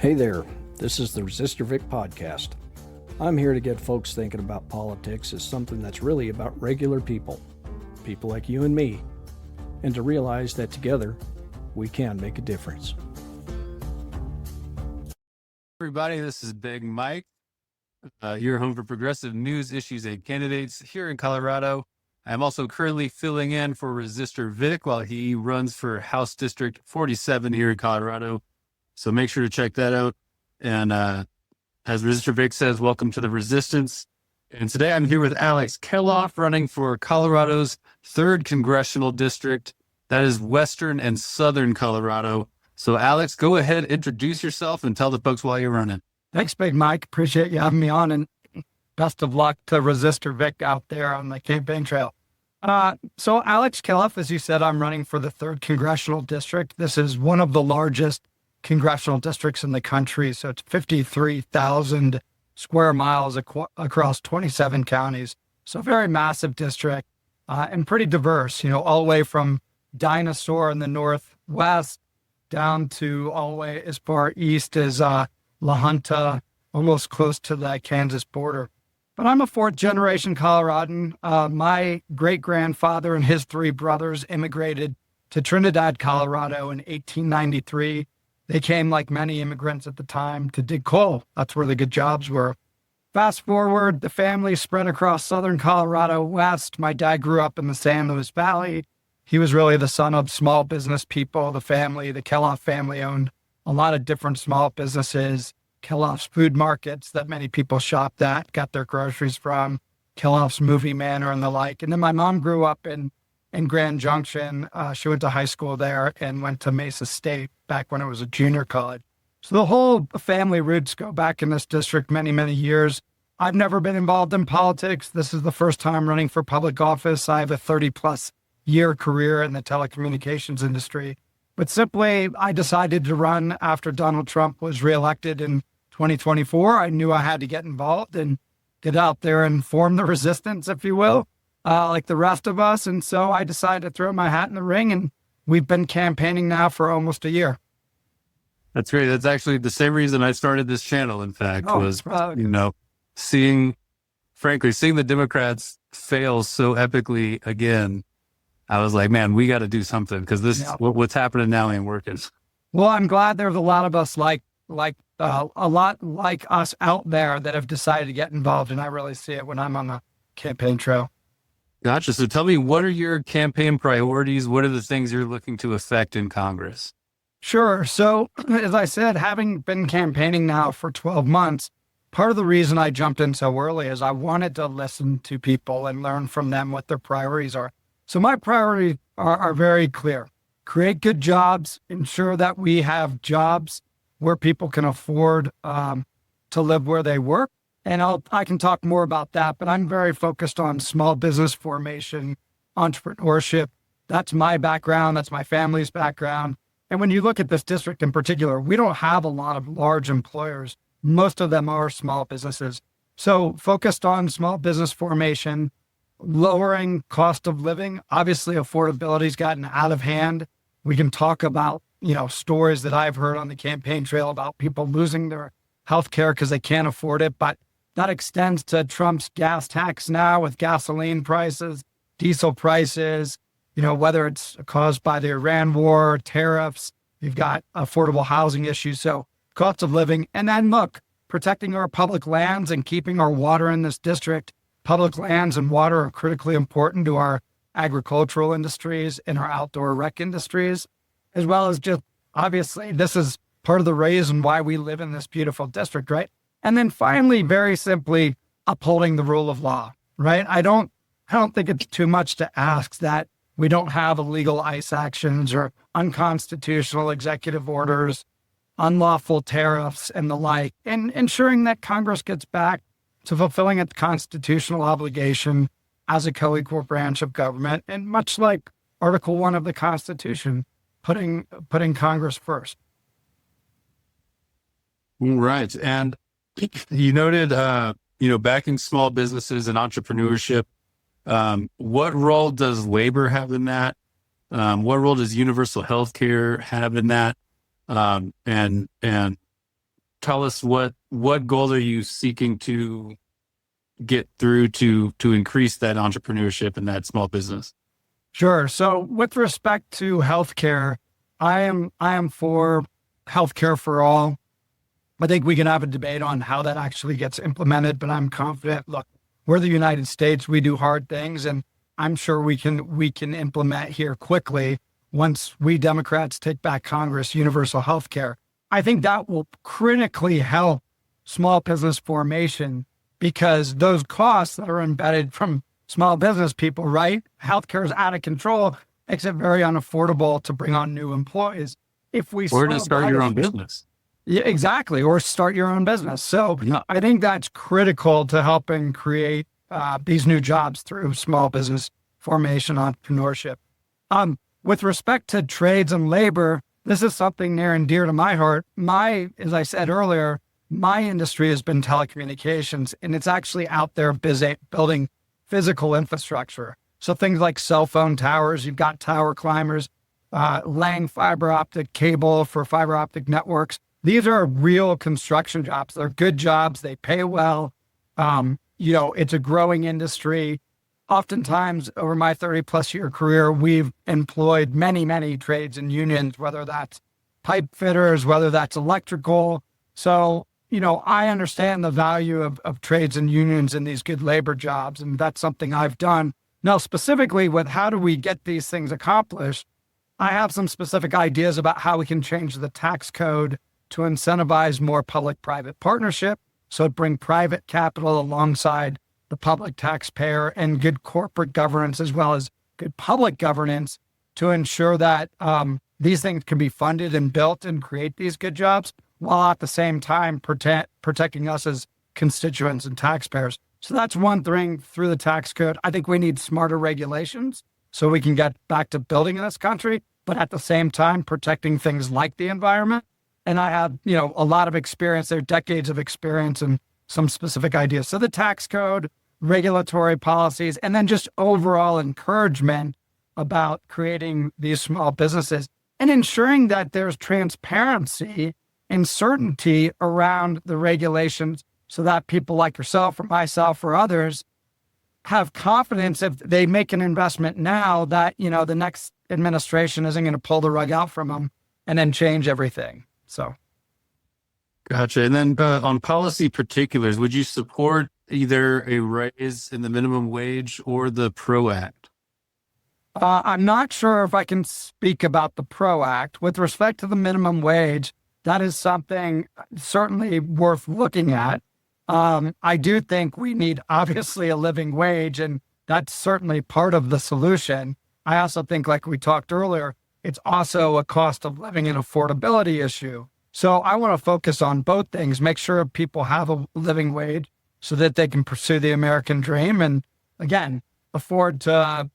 Hey there, this is the Resistor Vic podcast. I'm here to get folks thinking about politics as something that's really about regular people like you and me, and to realize that together we can make a difference. Everybody, this is Big Mike, your home for progressive news, issues, and candidates here in Colorado. I'm also currently filling in for Resistor Vic while he runs for House District 47 here in Colorado. So make sure to check that out. And as Resistor Vic says, welcome to the resistance. And today I'm here with Alex Kelloff running for Colorado's 3rd Congressional District. That is Western and Southern Colorado. So Alex, go ahead, introduce yourself and tell the folks why you're running. Thanks, Big Mike. Appreciate you having me on, and best of luck to Resistor Vic out there on the campaign trail. So Alex Kelloff, as you said, I'm running for the 3rd Congressional District. This is one of the largest congressional districts in the country. So it's 53,000 square miles across 27 counties. So a very massive district and pretty diverse, all the way from Dinosaur in the northwest down to all the way as far east as La Junta, almost close to the Kansas border. But I'm a 4th-generation Coloradan. My great-grandfather and his 3 brothers immigrated to Trinidad, Colorado in 1893. They came, like many immigrants at the time, to dig coal. That's where the good jobs were. Fast forward, the family spread across southern Colorado west. My dad grew up in the San Luis Valley. He was really the son of small business people. The Kelloff family owned a lot of different small businesses. Kelloff's food markets that many people shopped at, got their groceries from, Kelloff's Movie Manor and the like. And then my mom grew up in Grand Junction. She went to high school there and went to Mesa State back when it was a junior college. So the whole family roots go back in this district many, many years. I've never been involved in politics. This is the first time running for public office. I have a 30-plus year career in the telecommunications industry. But simply, I decided to run after Donald Trump was reelected in 2024. I knew I had to get involved and get out there and form the resistance, if you will, like the rest of us. And so I decided to throw my hat in the ring, and we've been campaigning now for almost a year. That's great. That's actually the same reason I started this channel, in fact, was, seeing the Democrats fail so epically again. I was like, man, we got to do something because what's happening now ain't working. Well, I'm glad there's a lot of us like a lot like us out there that have decided to get involved. And I really see it when I'm on the campaign trail. Gotcha. So tell me, what are your campaign priorities? What are the things you're looking to affect in Congress? Sure. So as I said, having been campaigning now for 12 months, part of the reason I jumped in so early is I wanted to listen to people and learn from them what their priorities are. So my priorities are very clear. Create good jobs, ensure that we have jobs where people can afford to live where they work. And I can talk more about that, but I'm very focused on small business formation, entrepreneurship. That's my background. That's my family's background. And when you look at this district in particular, we don't have a lot of large employers. Most of them are small businesses. So focused on small business formation, lowering cost of living. Obviously, affordability's gotten out of hand. We can talk about, stories that I've heard on the campaign trail about people losing their health care because they can't afford it. But that extends to Trump's gas tax now with gasoline prices, diesel prices, whether it's caused by the Iran war, tariffs, you've got affordable housing issues. So cost of living. And then look, protecting our public lands and keeping our water in this district. Public lands and water are critically important to our agricultural industries and our outdoor rec industries, as well as just, obviously, this is part of the reason why we live in this beautiful district, right? And then finally, very simply, upholding the rule of law, right? I don't think it's too much to ask that we don't have illegal ICE actions or unconstitutional executive orders, unlawful tariffs and the like, and ensuring that Congress gets back to fulfilling its constitutional obligation as a co-equal branch of government, and much like Article 1 of the Constitution, putting Congress first. Right. And you noted, backing small businesses and entrepreneurship. What role does labor have in that? What role does universal health care have in that? And tell us what goal are you seeking to get through to increase that entrepreneurship and that small business? Sure. So with respect to healthcare, I am for healthcare for all. I think we can have a debate on how that actually gets implemented, but I'm confident. Look, we're the United States. We do hard things, and I'm sure we can implement here quickly once we Democrats take back Congress, universal health care. I think that will critically help small business formation because those costs that are embedded from small business people, right? Healthcare is out of control, makes it very unaffordable to bring on new employees. If we Or to start your own business. Yeah, exactly. Or start your own business. So I think that's critical to helping create these new jobs through small business formation, entrepreneurship. With respect to trades and labor, this is something near and dear to my heart. As I said earlier, my industry has been telecommunications, and it's actually out there building physical infrastructure. So things like cell phone towers, you've got tower climbers, laying fiber optic cable for fiber optic networks. These are real construction jobs. They're good jobs. They pay well. It's a growing industry. Oftentimes over my 30 plus year career, we've employed many, many trades and unions, whether that's pipe fitters, whether that's electrical. So, I understand the value of trades and unions in these good labor jobs. And that's something I've done. Now, specifically with how do we get these things accomplished? I have some specific ideas about how we can change the tax code to incentivize more public-private partnership. So bring private capital alongside the public taxpayer and good corporate governance as well as good public governance to ensure that these things can be funded and built and create these good jobs while at the same time protecting us as constituents and taxpayers. So that's one thing through the tax code. I think we need smarter regulations so we can get back to building in this country, but at the same time protecting things like the environment. And I have, a lot of experience there, decades of experience and some specific ideas. So the tax code, regulatory policies, and then just overall encouragement about creating these small businesses and ensuring that there's transparency and certainty around the regulations so that people like yourself or myself or others have confidence if they make an investment now that, the next administration isn't going to pull the rug out from them and then change everything. So. Gotcha. And then on policy particulars, would you support either a raise in the minimum wage or the PRO Act? I'm not sure if I can speak about the PRO Act. With respect to the minimum wage, that is something certainly worth looking at. I do think we need obviously a living wage, and that's certainly part of the solution. I also think, like we talked earlier, it's also a cost of living and affordability issue. So I want to focus on both things, make sure people have a living wage so that they can pursue the American dream and, again, afford to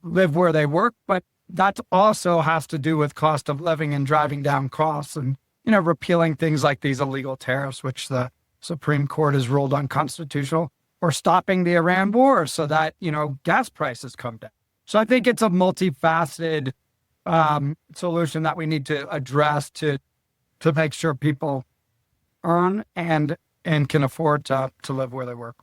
live where they work. But that also has to do with cost of living and driving down costs and, repealing things like these illegal tariffs, which the Supreme Court has ruled unconstitutional, or stopping the Iran war so that, gas prices come down. So I think it's a multifaceted solution that we need to address to make sure people earn and can afford to live where they work.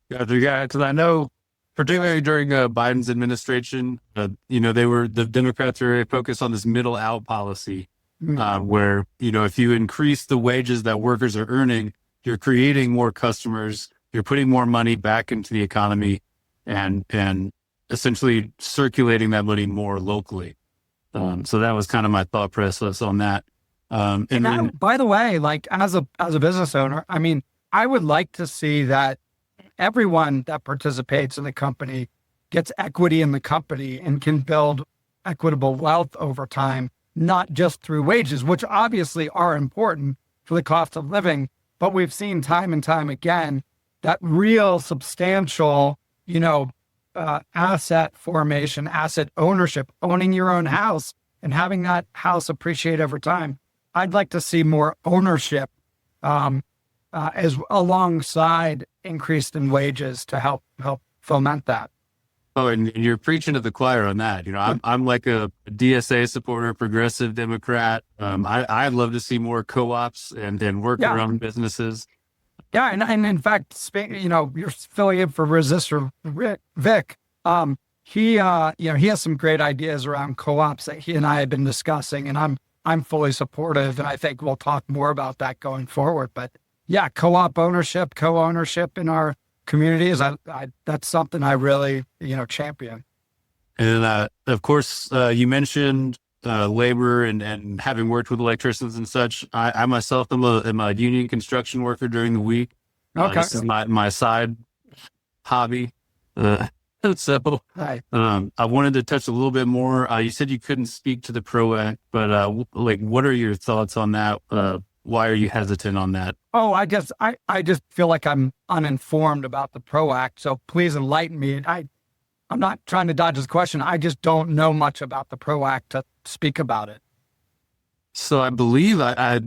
Yeah, because I know, particularly during Biden's administration, the Democrats were very focused on this middle out policy, where, if you increase the wages that workers are earning, you're creating more customers, you're putting more money back into the economy and essentially circulating that money more locally. So that was kind of my thought process on that. And then, by the way, like as a business owner, I would like to see that everyone that participates in the company gets equity in the company and can build equitable wealth over time, not just through wages, which obviously are important for the cost of living. But we've seen time and time again that real substantial, asset formation, asset ownership, owning your own house and having that house appreciate over time. I'd like to see more ownership as alongside increased in wages to help foment that. Oh, and you're preaching to the choir on that. I'm like a DSA supporter, progressive Democrat. I'd love to see more co-ops and worker-owned businesses. Yeah, and in fact, your affiliate for Resistor Vic, he has some great ideas around co-ops that he and I have been discussing, and I'm fully supportive, and I think we'll talk more about that going forward. But yeah, co-op ownership, co-ownership in our communities, that's something I really, champion. And of course, you mentioned labor and having worked with electricians and such. I myself am a union construction worker during the week. Okay. This is my side hobby. So Hi. I wanted to touch a little bit more. You said you couldn't speak to the PRO Act, but what are your thoughts on that? Why are you hesitant on that? Oh, I just feel like I'm uninformed about the PRO Act. So please enlighten me. I'm not trying to dodge this question. I just don't know much about the PRO Act to speak about it. So I believe I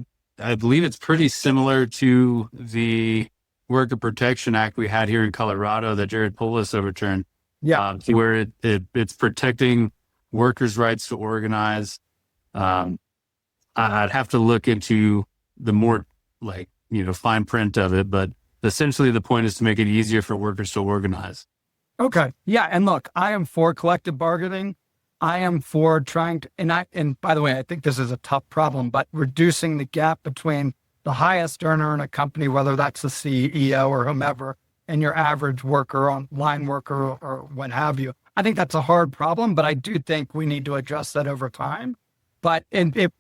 believe it's pretty similar to the Worker Protection Act we had here in Colorado that Jared Polis overturned. Yeah, where it's protecting workers' rights to organize. I'd have to look into the more fine print of it, but essentially the point is to make it easier for workers to organize. Okay. Yeah. And look, I am for collective bargaining. I am for trying to, and by the way, I think this is a tough problem, but reducing the gap between the highest earner in a company, whether that's the CEO or whomever, and your average worker, line worker or what have you. I think that's a hard problem, but I do think we need to address that over time. But if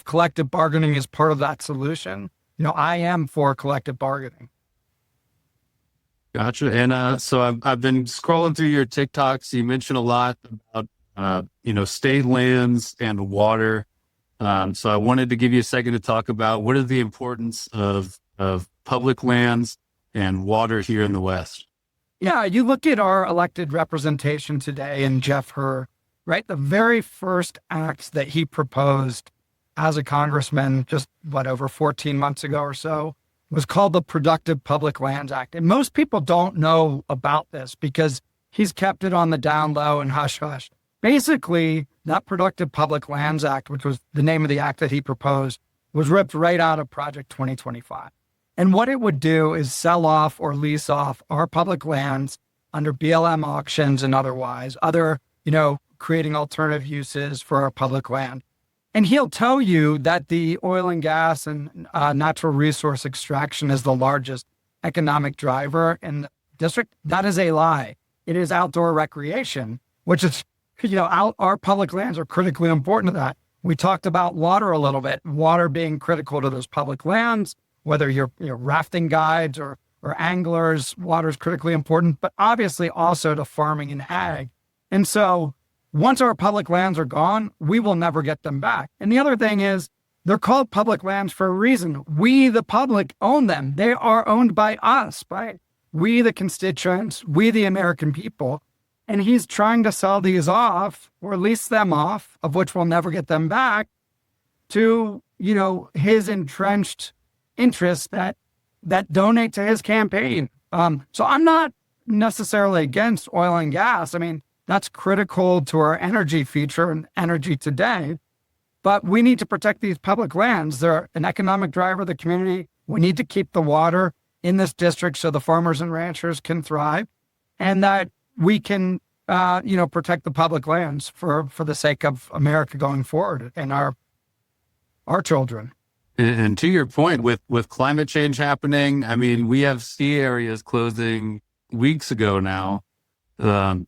collective bargaining is part of that solution, I am for collective bargaining. Gotcha. And so I've been scrolling through your TikToks. You mentioned a lot about state lands and water. So I wanted to give you a second to talk about what is the importance of public lands and water here in the West. Yeah, you look at our elected representation today and Jeff Herr, right? The very first act that he proposed as a congressman just over 14 months ago or so was called the Productive Public Lands Act. And most people don't know about this because he's kept it on the down low and hush hush. Basically, that Productive Public Lands Act, which was the name of the act that he proposed, was ripped right out of Project 2025. And what it would do is sell off or lease off our public lands under BLM auctions and otherwise, creating alternative uses for our public land. And he'll tell you that the oil and gas and natural resource extraction is the largest economic driver in the district. That is a lie. It is outdoor recreation, which is, our public lands are critically important to that. We talked about water a little bit, water being critical to those public lands, whether you're rafting guides or anglers, water is critically important, but obviously also to farming and ag. And so once our public lands are gone, we will never get them back. And the other thing is they're called public lands for a reason. We, the public, own them. They are owned by us, by we, the constituents, we, the American people. And he's trying to sell these off or lease them off, of which we'll never get them back, to, his entrenched interests that donate to his campaign. So I'm not necessarily against oil and gas. I mean, that's critical to our energy future and energy today. But we need to protect these public lands. They're an economic driver of the community. We need to keep the water in this district so the farmers and ranchers can thrive, and that we can, protect the public lands for the sake of America going forward and our children. And to your point, with climate change happening, I mean, we have ski areas closing weeks ago now, and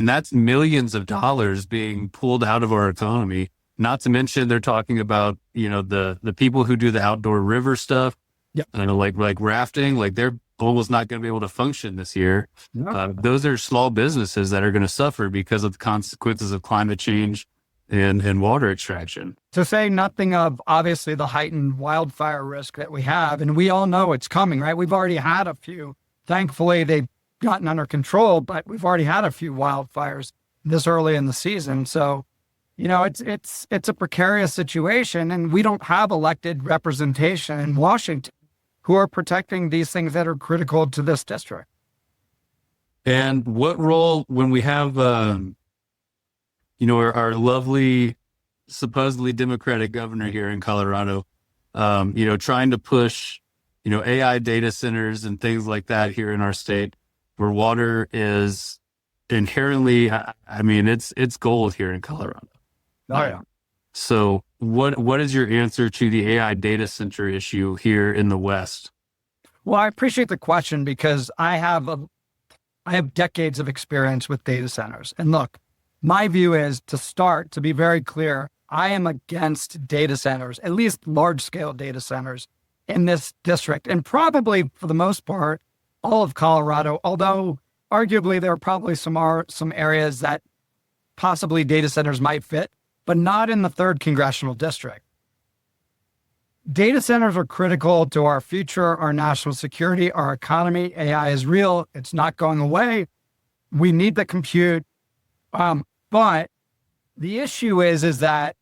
that's millions of dollars being pulled out of our economy. Not to mention, they're talking about the people who do the outdoor river stuff, like rafting, like they're almost not going to be able to function this year. No. Those are small businesses that are going to suffer because of the consequences of climate change and water extraction. To say nothing of, obviously, the heightened wildfire risk that we have. And we all know it's coming, right? We've already had a few. Thankfully, they've gotten under control, but we've already had a few wildfires this early in the season. So, it's a precarious situation, and we don't have elected representation in Washington who are protecting these things that are critical to this district. And what role, when we have, our lovely, supposedly Democratic governor here in Colorado, trying to push, AI data centers and things like that here in our state, where water is inherently, it's gold here in Colorado. Oh, yeah. So what is your answer to the AI data center issue here in the West? Well, I appreciate the question because I have decades of experience with data centers. And look, my view is, to be very clear, I am against data centers, at least large scale data centers in this district. And probably for the most part, all of Colorado, although arguably there are probably some areas that possibly data centers might fit, but not in the 3rd Congressional District. Data centers are critical to our future, our national security, our economy. AI is real. It's not going away. We need the compute. But the issue is that,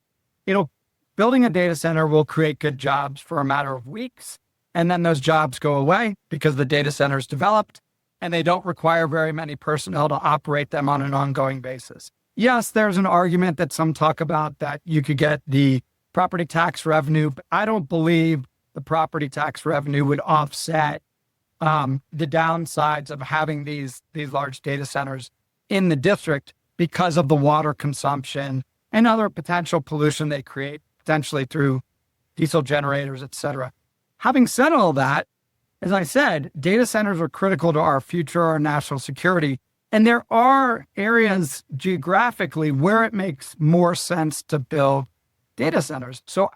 building a data center will create good jobs for a matter of weeks. And then those jobs go away because the data center is developed and they don't require very many personnel to operate them on an ongoing basis. Yes, there's an argument that some talk about that you could get the property tax revenue, but I don't believe the property tax revenue would offset the downsides of having these large data centers in the district because of the water consumption and other potential pollution they create, potentially through diesel generators, et cetera. Having said all that, as I said, data centers are critical to our future, our national security. And there are areas geographically where it makes more sense to build data centers. So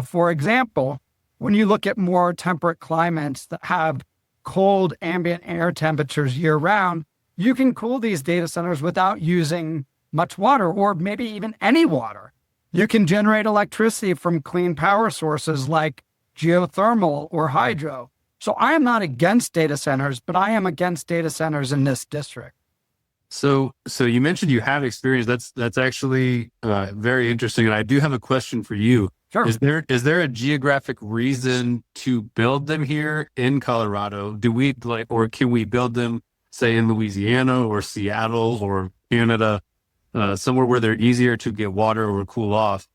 for example, when you look at more temperate climates that have cold ambient air temperatures year round, you can cool these data centers without using much water or maybe even any water. You can generate electricity from clean power sources like geothermal or hydro. So I am not against data centers, but I am against data centers in this district. So you mentioned you have experience. That's actually very interesting. And I do have a question for you. Sure. Is there a geographic reason to build them here in Colorado? Or can we build them, say, in Louisiana or Seattle or Canada, somewhere where they're easier to get water or cool off?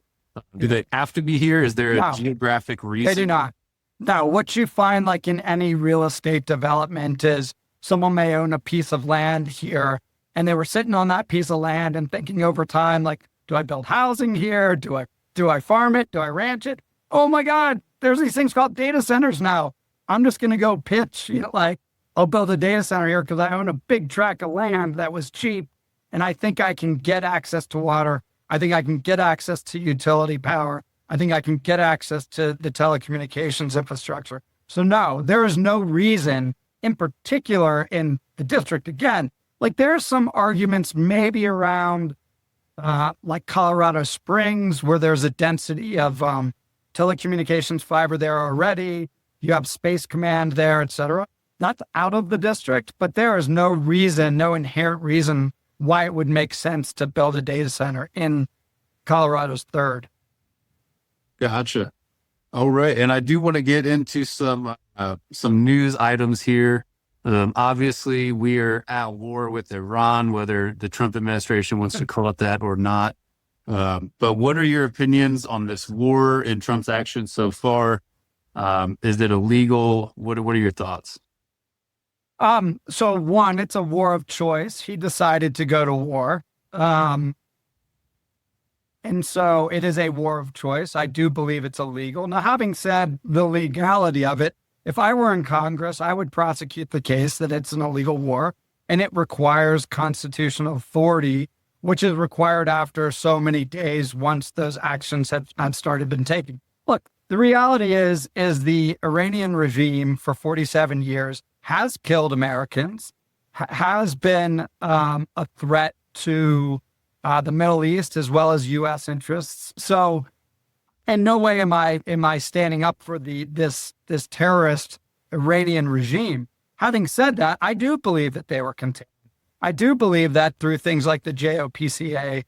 Do they have to be here? Is there a geographic reason? They do not. No, what you find like in any real estate development is someone may own a piece of land here and they were sitting on that piece of land and thinking over time, like, do I build housing here? Do I farm it? Do I ranch it? Oh my God, there's these things called data centers now. I'm just going to go pitch, I'll build a data center here because I own a big tract of land that was cheap and I think I can get access to water. I think I can get access to utility power. I think I can get access to the telecommunications infrastructure. So no, there is no reason in particular in the district. Again, like there are some arguments maybe around like Colorado Springs where there's a density of telecommunications fiber there already. You have Space Command there, et cetera. Not out of the district, but there is no inherent reason why it would make sense to build a data center in Colorado's 3rd. Gotcha. All right. And I do want to get into some news items here. Obviously, we are at war with Iran, whether the Trump administration wants to call it that or not. But what are your opinions on this war and Trump's actions so far? Is it illegal? What are your thoughts? So one, it's a war of choice. He decided to go to war. And so it is a war of choice. I do believe it's illegal. Now, having said the legality of it, if I were in Congress, I would prosecute the case that it's an illegal war and it requires constitutional authority, which is required after so many days once those actions have started been taken. Look, the reality is the Iranian regime for 47 years has killed Americans, has been a threat to the Middle East as well as U.S. interests. So in no way am I standing up for this terrorist Iranian regime. Having said that, I do believe that they were contained. I do believe that through things like the JOCPOA,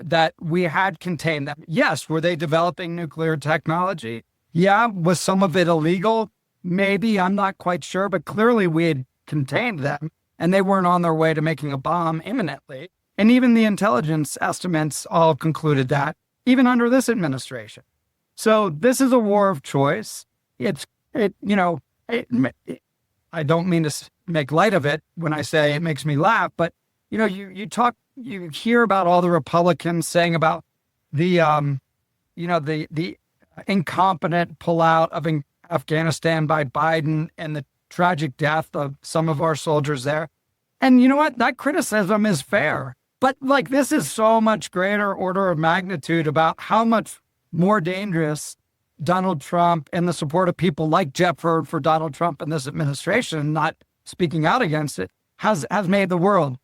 that we had contained them. Yes, were they developing nuclear technology? Yeah. Was some of it illegal? Maybe, I'm not quite sure, but clearly we had contained them and they weren't on their way to making a bomb imminently. And even the intelligence estimates all concluded that, even under this administration. So this is a war of choice. I don't mean to make light of it when I say it makes me laugh, but you hear about all the Republicans saying about the incompetent pullout of Afghanistan by Biden and the tragic death of some of our soldiers there. And you know what? That criticism is fair. But like, this is so much greater order of magnitude about how much more dangerous Donald Trump and the support of people like Jeff Hurd for Donald Trump and this administration, not speaking out against it, has made the world.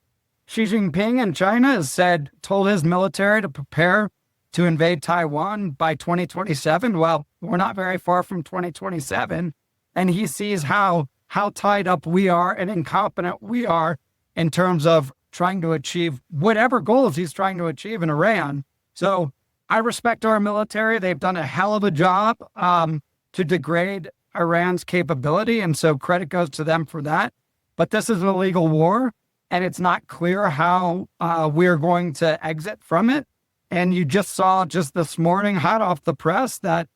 Xi Jinping in China has told his military to prepare to invade Taiwan by 2027. Well, we're not very far from 2027. And he sees how tied up we are and incompetent we are in terms of trying to achieve whatever goals he's trying to achieve in Iran. So I respect our military. They've done a hell of a job to degrade Iran's capability. And so credit goes to them for that. But this is an illegal war, and it's not clear how we're going to exit from it. And you just saw just this morning, hot off the press, that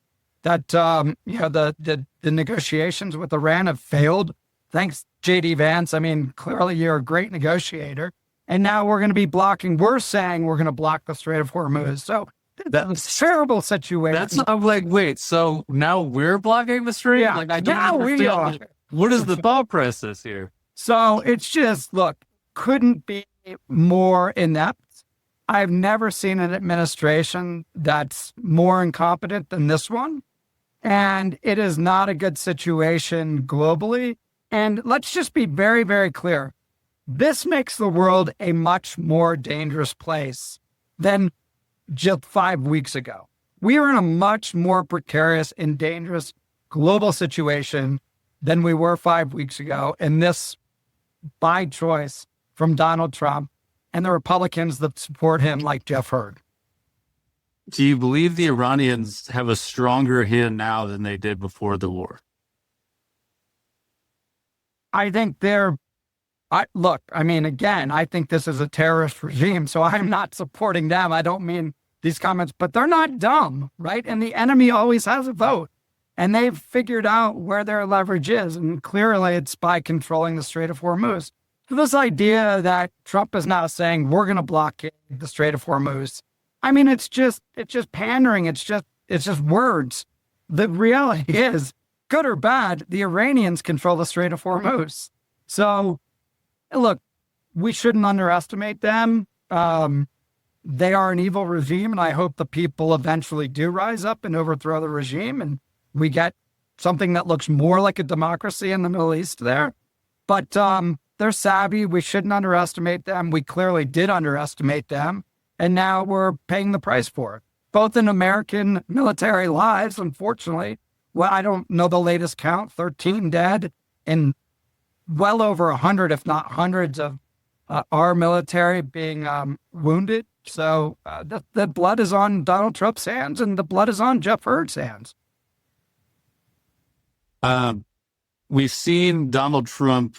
the negotiations with Iran have failed. Thanks, J.D. Vance. I mean, clearly you're a great negotiator. And now we're saying we're going to block the Strait of Hormuz. So that's a terrible situation. I'm like, wait, so now we're blocking the strait? Yeah, like, I don't now we are. What is the thought process here? So it's just, look, couldn't be more inept. I've never seen an administration that's more incompetent than this one. And it is not a good situation globally. And let's just be very, very clear. This makes the world a much more dangerous place than just 5 weeks ago. We are in a much more precarious and dangerous global situation than we were 5 weeks ago. And this, by choice from Donald Trump and the Republicans that support him, like Jeff Hurd. Do you believe the Iranians have a stronger hand now than they did before the war? I think I think this is a terrorist regime, so I'm not supporting them. I don't mean these comments, but they're not dumb, right? And the enemy always has a vote, and they've figured out where their leverage is, and clearly it's by controlling the Strait of Hormuz. So this idea that Trump is now saying we're going to blockade the Strait of Hormuz, I mean, it's just pandering. It's just words. The reality is, good or bad, the Iranians control the Strait of Hormuz. So, look, we shouldn't underestimate them. They are an evil regime, and I hope the people eventually do rise up and overthrow the regime, and we get something that looks more like a democracy in the Middle East there. But they're savvy. We shouldn't underestimate them. We clearly did underestimate them, and now we're paying the price for it, both in American military lives, unfortunately. Well, I don't know the latest count, 13 dead, and well over 100, if not hundreds of our military being wounded. So the blood is on Donald Trump's hands, and the blood is on Jeff Hurd's hands. We've seen Donald Trump,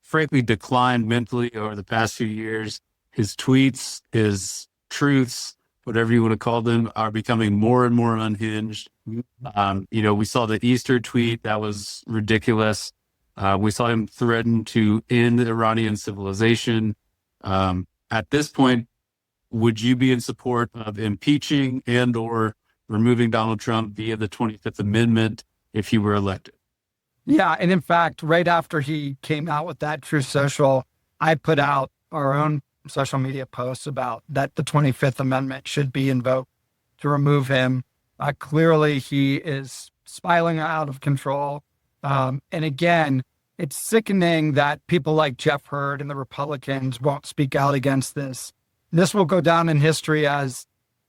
frankly, decline mentally over the past few years. His tweets, his truths, whatever you want to call them, are becoming more and more unhinged. We saw the Easter tweet that was ridiculous. We saw him threaten to end Iranian civilization. At this point, would you be in support of impeaching and or removing Donald Trump via the 25th Amendment if he were elected? Yeah, and in fact, right after he came out with that Truth Social, I put out our own social media posts about that the 25th Amendment should be invoked to remove him. Clearly, he is spiraling out of control. And again, it's sickening that people like Jeff Hurd and the Republicans won't speak out against this. This will go down in history as,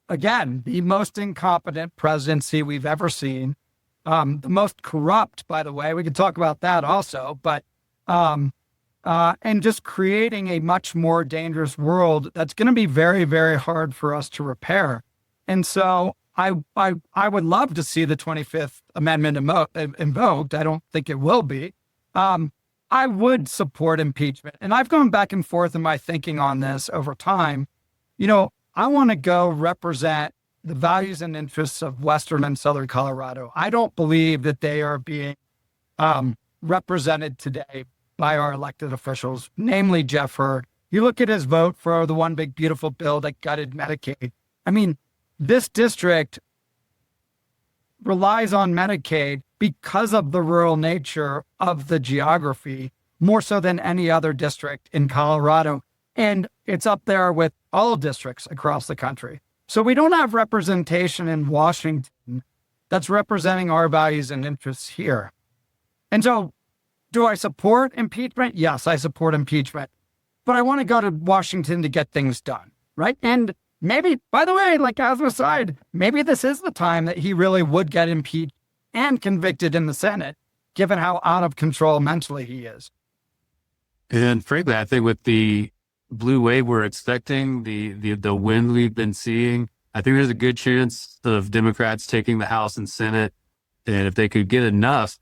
again, the most incompetent presidency we've ever seen. The most corrupt, by the way. We could talk about that also. But and just creating a much more dangerous world that's going to be very, very hard for us to repair. And so I would love to see the 25th Amendment invoked. I don't think it will be. I would support impeachment. And I've gone back and forth in my thinking on this over time. I want to go represent the values and interests of Western and Southern Colorado. I don't believe that they are being represented today by our elected officials, namely Jeff Hurd. You look at his vote for the one big beautiful bill that gutted Medicaid. I mean, this district relies on Medicaid because of the rural nature of the geography, more so than any other district in Colorado. And it's up there with all districts across the country. So we don't have representation in Washington that's representing our values and interests here. And so do I support impeachment? Yes, I support impeachment. But I want to go to Washington to get things done, right? And maybe, by the way, like as an aside, maybe this is the time that he really would get impeached and convicted in the Senate, given how out of control mentally he is. And frankly, I think with the blue wave we're expecting, the wind we've been seeing, I think there's a good chance of Democrats taking the House and Senate. And if they could get enough.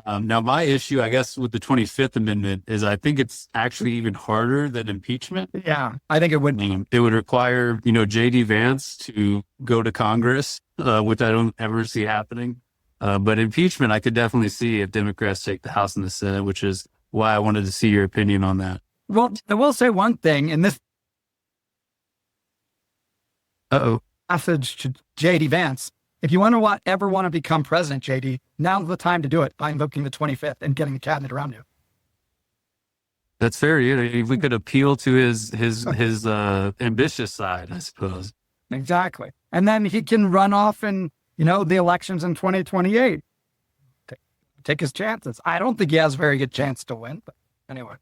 Now, my issue, I guess, with the 25th Amendment is I think it's actually even harder than impeachment. Yeah, I think it would. It would require, J.D. Vance to go to Congress, which I don't ever see happening. But impeachment, I could definitely see if Democrats take the House and the Senate, which is why I wanted to see your opinion on that. Well, I will say one thing, and this message to J.D. Vance. If you ever want to become president, JD, now's the time to do it by invoking the 25th and getting the cabinet around you. That's fair. If we could appeal to his ambitious side, I suppose. Exactly. And then he can run off in, the elections in 2028. Take his chances. I don't think he has a very good chance to win, but anyway.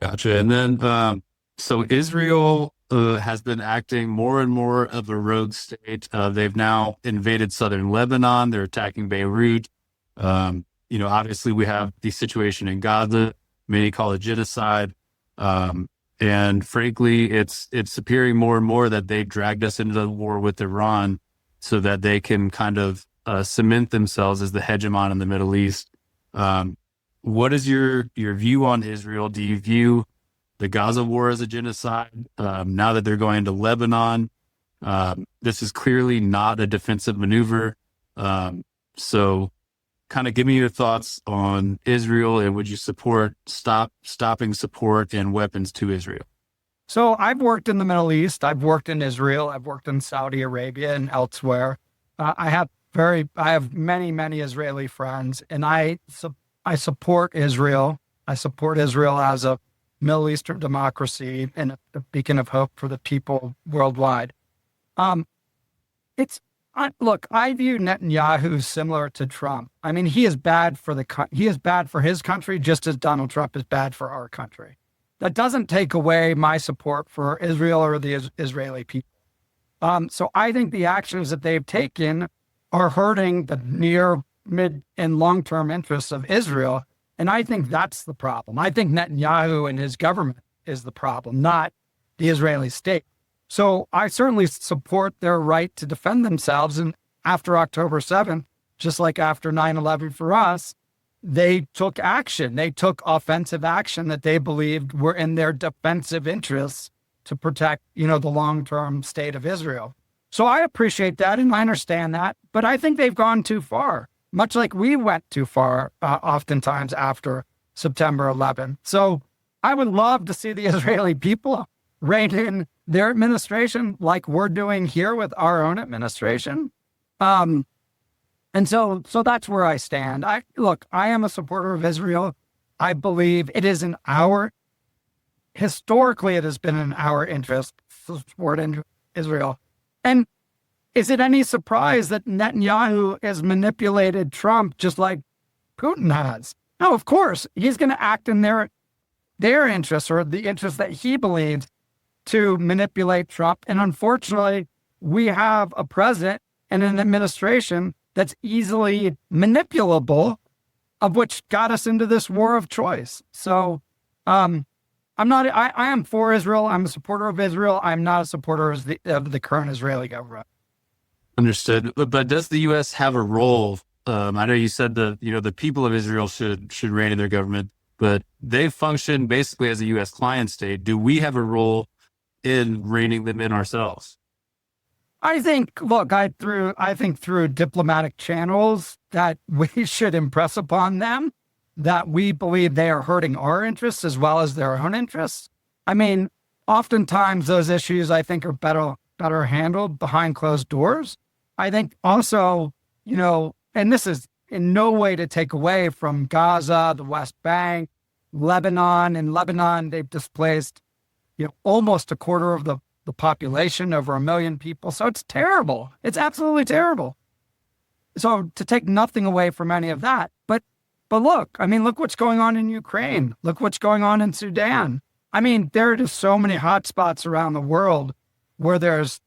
Gotcha. And then, so Israel has been acting more and more of a rogue state. They've now invaded southern Lebanon. They're attacking Beirut. Obviously we have the situation in Gaza. Many call it genocide. And frankly, it's appearing more and more that they dragged us into the war with Iran so that they can kind of cement themselves as the hegemon in the Middle East. What is your view on Israel? Do you view the Gaza war as a genocide? Now that they're going to Lebanon, this is clearly not a defensive maneuver. So kind of give me your thoughts on Israel, and would you support stopping support and weapons to Israel? So I've worked in the Middle East. I've worked in Israel. I've worked in Saudi Arabia and elsewhere. I have many, many Israeli friends, and I support Israel. I support Israel as a Middle Eastern democracy and a beacon of hope for the people worldwide. Look, I view Netanyahu similar to Trump. I mean, he is bad for his country, just as Donald Trump is bad for our country. That doesn't take away my support for Israel or the Israeli people. So I think the actions that they've taken are hurting the near, mid, and long-term interests of Israel. And I think that's the problem. I think Netanyahu and his government is the problem, not the Israeli state. So I certainly support their right to defend themselves. And after October 7th, just like after 9/11 for us, they took action. They took offensive action that they believed were in their defensive interests to protect, the long-term state of Israel. So I appreciate that and I understand that, but I think they've gone too far, much like we went too far oftentimes after September 11th. So I would love to see the Israeli people rein in their administration like we're doing here with our own administration. And so that's where I stand. I am a supporter of Israel. I believe it is historically, it has been in our interest to support Israel. And is it any surprise that Netanyahu has manipulated Trump just like Putin has? No, of course, he's going to act in their interests or the interests that he believes to manipulate Trump. And unfortunately, we have a president and an administration that's easily manipulable, of which got us into this war of choice. So I am for Israel. I'm a supporter of Israel. I'm not a supporter of the current Israeli government. Understood. But does the U.S. have a role? I know you said the people of Israel should reign in their government, but they function basically as a U.S. client state. Do we have a role in reining them in ourselves? I think through diplomatic channels that we should impress upon them that we believe they are hurting our interests as well as their own interests. I mean, oftentimes those issues I think are better handled behind closed doors. I think also, and this is in no way to take away from Gaza, the West Bank, Lebanon. In Lebanon, they've displaced, almost a quarter of the population, over 1 million people. So it's terrible. It's absolutely terrible. So to take nothing away from any of that, but look what's going on in Ukraine. Look what's going on in Sudan. I mean, there are just so many hotspots around the world where there's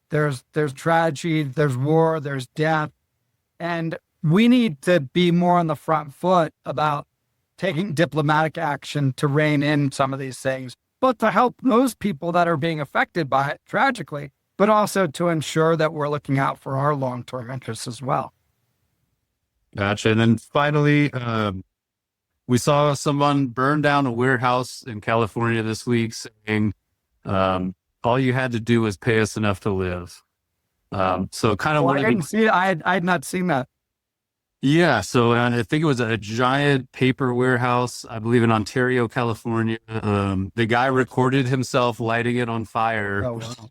tragedy, there's war, there's death. And we need to be more on the front foot about taking diplomatic action to rein in some of these things, but to help those people that are being affected by it tragically, but also to ensure that we're looking out for our long-term interests as well. Gotcha. And then finally, we saw someone burn down a warehouse in California this week saying, all you had to do was pay us enough to live. So kind of I didn't see it. I had not seen that. Yeah. So I think it was a giant paper warehouse, I believe in Ontario, California. The guy recorded himself lighting it on fire. Oh, wow.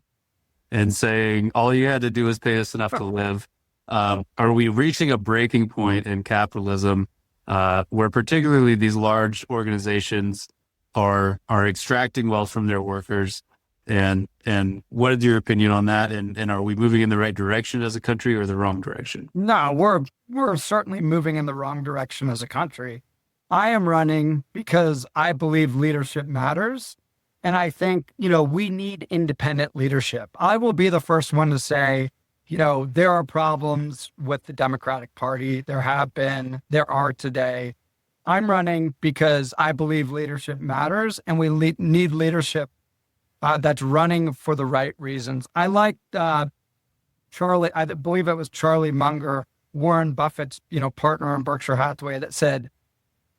And saying, all you had to do was pay us enough to live. Are we reaching a breaking point in capitalism where particularly these large organizations are extracting wealth from their workers? And what is your opinion on that? And are we moving in the right direction as a country or the wrong direction? No, we're certainly moving in the wrong direction as a country. I am running because I believe leadership matters. And I think, we need independent leadership. I will be the first one to say, there are problems with the Democratic Party. There have been, there are today. I'm running because I believe leadership matters and we need leadership that's running for the right reasons. I like Charlie, I believe it was Charlie Munger, Warren Buffett's, partner in Berkshire Hathaway, that said,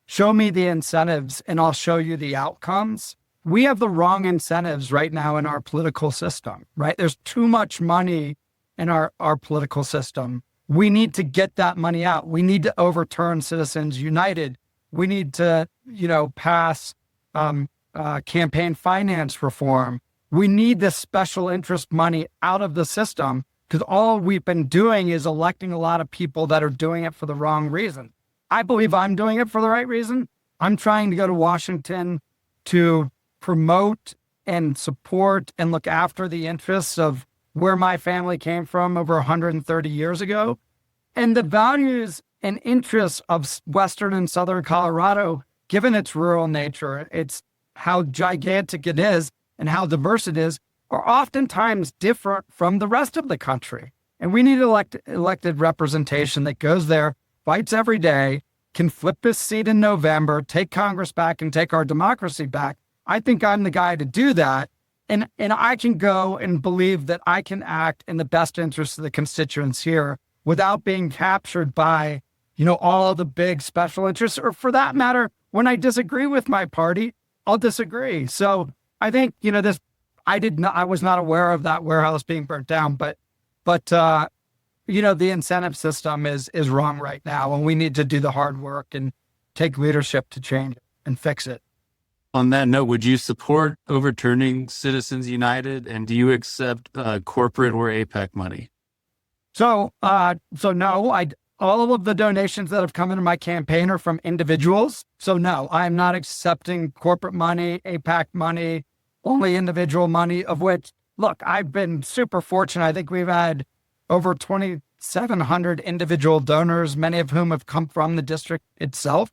show me the incentives and I'll show you the outcomes. We have the wrong incentives right now in our political system, right? There's too much money in our political system. We need to get that money out. We need to overturn Citizens United. We need to, pass campaign finance reform. We need this special interest money out of the system because all we've been doing is electing a lot of people that are doing it for the wrong reason. I believe I'm doing it for the right reason. I'm trying to go to Washington to promote and support and look after the interests of where my family came from over 130 years ago. And the values and interests of Western and Southern Colorado, given its rural nature, it's how gigantic it is and how diverse it is, are oftentimes different from the rest of the country. And we need elected representation that goes there, fights every day, can flip this seat in November, take Congress back and take our democracy back. I think I'm the guy to do that. And I can go and believe that I can act in the best interest of the constituents here without being captured by, all of the big special interests, or for that matter, when I disagree with my party, I'll disagree. So I think, I was not aware of that warehouse being burnt down, but the incentive system is wrong right now. And we need to do the hard work and take leadership to change it and fix it. On that note, would you support overturning Citizens United, and do you accept corporate or APAC money? So no, all of the donations that have come into my campaign are from individuals. So no, I'm not accepting corporate money, APAC money, only individual money, of which, look, I've been super fortunate. I think we've had over 2,700 individual donors, many of whom have come from the district itself.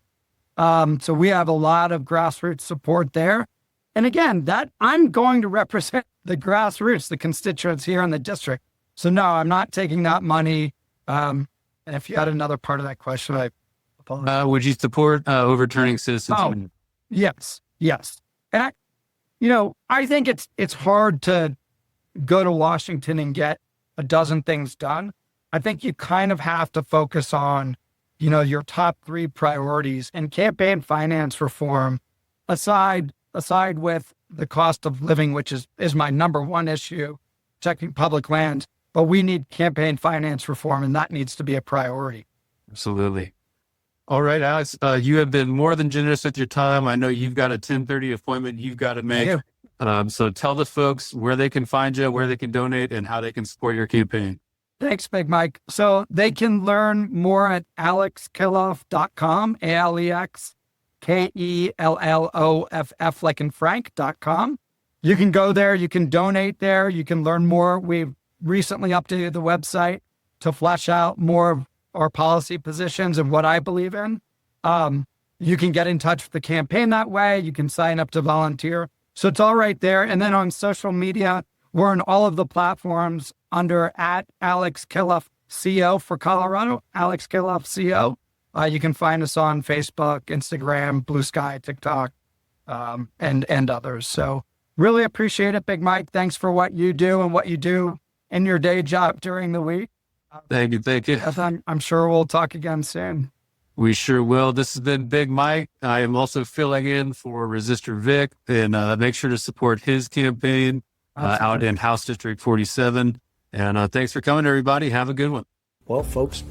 So we have a lot of grassroots support there. And again, that I'm going to represent the grassroots, the constituents here in the district. So no, I'm not taking that money. And if you had another part of that question, I apologize. Would you support overturning Citizens? Yes. And I think it's hard to go to Washington and get a dozen things done. I think you kind of have to focus on, your top 3 priorities, and campaign finance reform aside with the cost of living, which is my number one issue, protecting public lands. But we need campaign finance reform, and that needs to be a priority. Absolutely. All right, Alex, you have been more than generous with your time. I know you've got a 10:30 appointment you've got to make. So tell the folks where they can find you, where they can donate, and how they can support your campaign. Thanks, Big Mike. So they can learn more at alexkelloff.com, AlexKelloff, like in Frank.com. You can go there. You can donate there. You can learn more. We've recently updated the website to flesh out more of our policy positions and what I believe in. You can get in touch with the campaign that way. You can sign up to volunteer. So it's all right there. And then on social media, we're on all of the platforms under at Alex Kelloff CO for Colorado, Alex Kelloff CO. You can find us on Facebook, Instagram, Blue Sky, TikTok, and others. So really appreciate it, Big Mike. Thanks for what you do and what you do in your day job during the week. Thank you. I'm sure we'll talk again soon. We sure will. This has been Big Mike. I am also filling in for Resistor Vic, and make sure to support his campaign out in House District 47. And thanks for coming, everybody. Have a good one. Well, folks,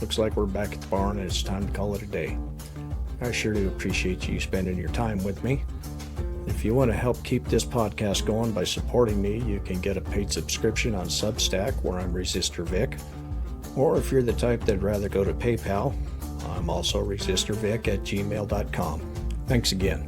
looks like we're back at the barn and it's time to call it a day. I sure do appreciate you spending your time with me. If you want to help keep this podcast going by supporting me, you can get a paid subscription on Substack, where I'm Resistor Vic. Or if you're the type that'd rather go to PayPal, I'm also resistorvic@gmail.com. Thanks again.